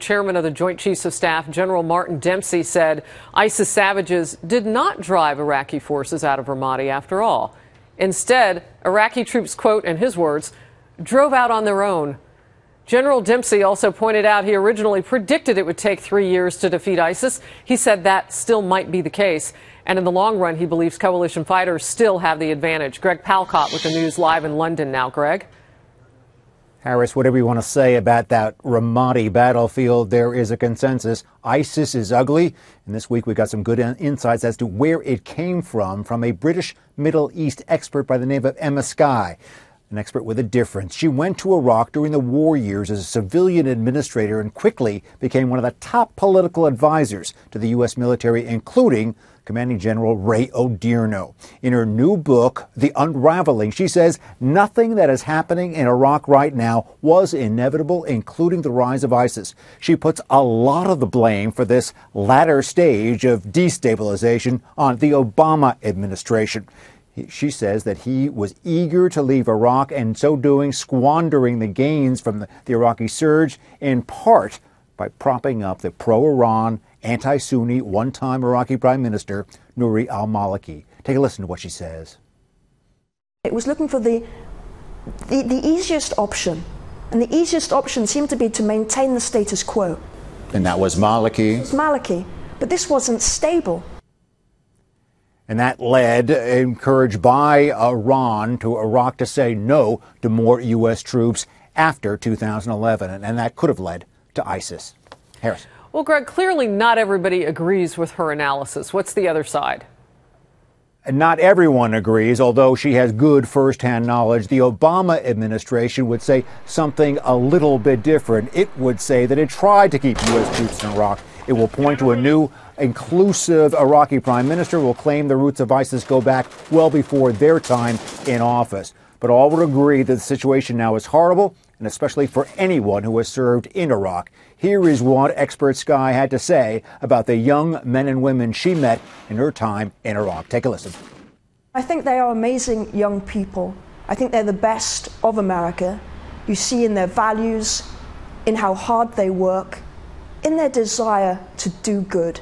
Chairman of the Joint Chiefs of Staff, General Martin Dempsey, said ISIS savages did not drive Iraqi forces out of Ramadi after all. Instead, Iraqi troops, quote, in his words, drove out on their own. General Dempsey also pointed out he originally predicted it would take 3 years to defeat ISIS. He said that still might be the case. And in the long run, he believes coalition fighters still have the advantage. Greg Palcott with the news live in London now. Greg? Harris, whatever you want to say about that Ramadi battlefield, there is a consensus. ISIS is ugly. And this week we got some good insights as to where it came from a British Middle East expert by the name of Emma Skye. An expert with a difference. She went to Iraq during the war years as a civilian administrator and quickly became one of the top political advisors to the U.S. military, including Commanding General Ray Odierno. In her new book, The Unraveling, she says nothing that is happening in Iraq right now was inevitable, including the rise of ISIS. She puts a lot of the blame for this latter stage of destabilization on the Obama administration. She says that he was eager to leave Iraq and in so doing squandering the gains from the Iraqi surge, in part by propping up the pro-Iran, anti-Sunni, one-time Iraqi Prime Minister Nouri al-Maliki. Take a listen to what she says. It was looking for the easiest option, and the easiest option seemed to be to maintain the status quo. And that was Maliki? It was Maliki, but this wasn't stable. And that led, encouraged by Iran, to Iraq to say no to more U.S. troops after 2011. And that could have led to ISIS. Harris. Well, Greg, clearly not everybody agrees with her analysis. What's the other side? Not everyone agrees, although she has good firsthand knowledge. The Obama administration would say something a little bit different. It would say that it tried to keep U.S. troops in Iraq. It will point to a new, inclusive Iraqi prime minister, will claim the roots of ISIS go back well before their time in office. But all would agree that the situation now is horrible, and especially for anyone who has served in Iraq. Here is what expert Skye had to say about the young men and women she met in her time in Iraq. Take a listen. I think they are amazing young people. I think they're the best of America. You see in their values, in how hard they work, in their desire to do good.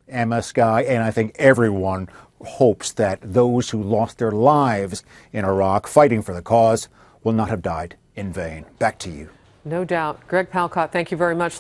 Emma Skye, and I think everyone hopes that those who lost their lives in Iraq fighting for the cause will not have died in vain. Back to you. No doubt. Greg Palcott, thank you very much.